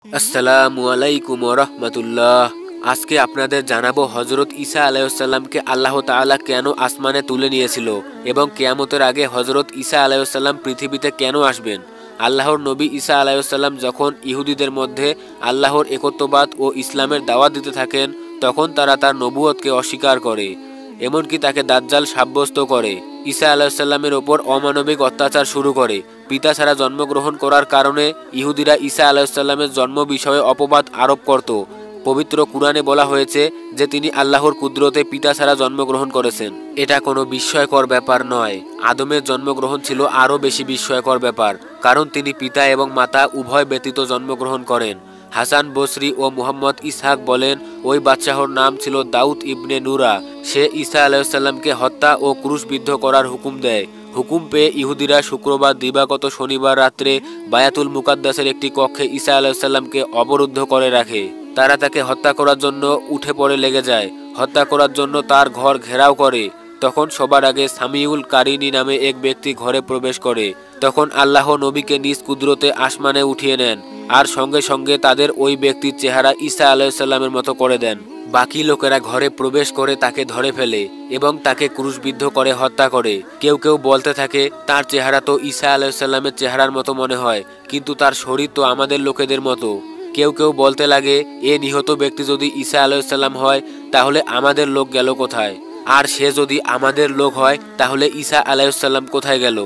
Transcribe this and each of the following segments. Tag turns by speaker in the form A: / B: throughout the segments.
A: আসসালামু আলাইকুম ওয়া রাহমাতুল্লাহ। আজকে আপনাদের জানাবো হযরত ঈসা আলাইহিস সালামকে আল্লাহ তাআলা কেন আসমানে তুলে নিয়েছিল এবং কিয়ামতের আগে হযরত ঈসা আলাইহিস সালাম পৃথিবীতে কেন আসবেন। আল্লাহর নবী ঈসা আলাইহিস সালাম যখন ইহুদিদের মধ্যে আল্লাহর একত্ববাদ ও ইসলামের দাওয়াত দিতে থাকেন, তখন তারা তার নবুয়তকে অস্বীকার করে, এমনকি তাকে দাজ্জাল সাব্যস্ত করে। ঈসা আলাইহিস সালামের ওপর অমানবিক অত্যাচার শুরু করে। পিতা ছাড়া জন্মগ্রহণ করার কারণে ইহুদিরা ঈসা আলাইহিস সালামের জন্ম বিষয়ে অপবাদ আরোপ করত। পবিত্র কুরআনে বলা হয়েছে যে তিনি আল্লাহর কুদরতে পিতা ছাড়া জন্মগ্রহণ করেছেন। এটা কোনো বিস্ময়কর ব্যাপার নয়। আদমের জন্মগ্রহণ ছিল আরও বেশি বিস্ময়কর ব্যাপার, কারণ তিনি পিতা এবং মাতা উভয় ব্যতীত জন্মগ্রহণ করেন। হাসান বসরি ও মুহাম্মদ ইসহাক বলেন, ওই বাদশাহর নাম ছিল দাউদ ইবনে নুরা। সে ঈসা আলাইহিস সালামকে হত্যা ও ক্রুশবিদ্ধ করার হুকুম দেয়। হুকুম পেয়ে ইহুদিরা শুক্রবার দিবাগত শনিবার রাত্রে বায়াতুল মুকাদ্দাসের একটি কক্ষে ঈসা আলাইহিস সালামকে অবরুদ্ধ করে রাখে। তারা তাকে হত্যা করার জন্য উঠে পড়ে লেগে যায়। হত্যা করার জন্য তার ঘর ঘেরাও করে। তখন সবার আগে সামিউল কারিনী নামে এক ব্যক্তি ঘরে প্রবেশ করে। তখন আল্লাহ নবীকে নিজ কুদরতে আসমানে উঠিয়ে নেন আর সঙ্গে সঙ্গে তাদের ওই ব্যক্তির চেহারা ঈসা আলাইহিস সালামের মতো করে দেন। বাকি লোকেরা ঘরে প্রবেশ করে তাকে ধরে ফেলে এবং তাকে ক্রুশবিদ্ধ করে হত্যা করে। কেউ কেউ বলতে থাকে, তার চেহারা তো ঈসা আলাইহিস সালামের চেহারার মতো মনে হয়, কিন্তু তার শরীর তো আমাদের লোকেদের মতো। কেউ কেউ বলতে লাগে, এ নিহত ব্যক্তি যদি ঈসা আলাইহিস সালাম হয়, তাহলে আমাদের লোক গেল কোথায়? আর সে যদি আমাদের লোক হয়, তাহলে ঈসা আলাইহিস সালাম কোথায় গেল?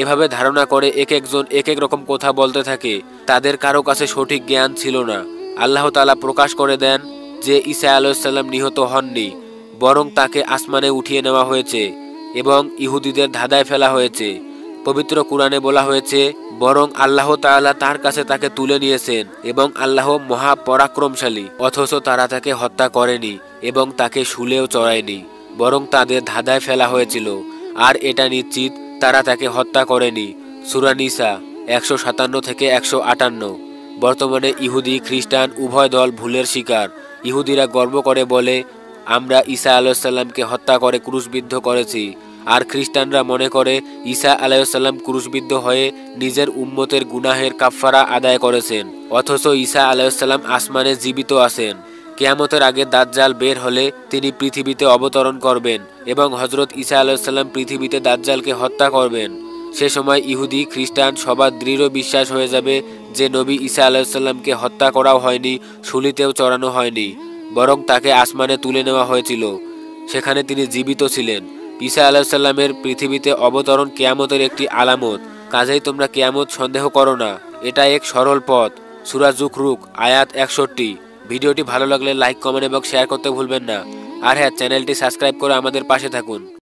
A: এভাবে ধারণা করে এক একজন এক এক রকম কথা বলতে থাকে। তাদের কারো কাছে সঠিক জ্ঞান ছিল না। আল্লাহ তাআলা প্রকাশ করে দেন যে ঈসা আলাইহিস সালাম নিহত হননি, বরং তাকে আসমানে উঠিয়ে নেওয়া হয়েছে এবং ইহুদিদের ধাঁধায় ফেলা হয়েছে। পবিত্র কুরআনে বলা হয়েছে, বরং আল্লাহ তাআলা তার কাছে তাকে তুলে নিয়েছেন এবং আল্লাহ মহা পরাক্রমশালী। অথচ তারা তাকে হত্যা করেনি এবং তাকে শুলেও চড়ায়নি, বরং তাদের ধাঁধায় ফেলা হয়েছিল। আর এটা নিশ্চিত তারা তাকে হত্যা করেনি। সূরা নিসা 157 থেকে 158। বর্তমানে ইহুদি খ্রিস্টান উভয় দল ভুলের শিকার। ইহুদিরা গর্ব করে বলে, আমরা ঈসা আলাইহিস সালামকে হত্যা করে ক্রুশবিদ্ধ করেছি। আর খ্রিস্টানরা মনে করে ঈসা আলাইহিস সালাম ক্রুশবিদ্ধ হয়ে নিজের উম্মতের গুনাহের কাফফারা আদায় করেছেন। অথচ ঈসা আলাইহিস সালাম আসমানে জীবিত আছেন। কিয়ামতের আগে দাজ্জাল বের হলে তিনি পৃথিবীতে অবতরণ করবেন এবং হযরত ঈসা আলাইহিস সালাম পৃথিবীতে দাজ্জালকে হত্যা করবেন। সে সময় ইহুদি খ্রিস্টান সবার দৃঢ় বিশ্বাস হয়ে যাবে যে নবী ঈসা আলাইহিস সালামকে হত্যা করাও হয়নি, শুলিতেও চড়ানো হয়নি, বরং তাকে আসমানে তুলে নেওয়া হয়েছিল। সেখানে তিনি জীবিত ছিলেন। ঈসা আলাইহিস সালামের পৃথিবীতে অবতরণ কিয়ামতের একটি আলামত। কাজেই তোমরা কিয়ামত সন্দেহ করো না, এটা এক সরল পথ। সূরা যুখরুক আয়াত 61। ভিডিওটি ভালো লাগলে লাইক, কমেন্ট এবং শেয়ার করতে ভুলবেন না। আর হ্যাঁ, চ্যানেলটি সাবস্ক্রাইব করে আমাদের পাশে থাকুন।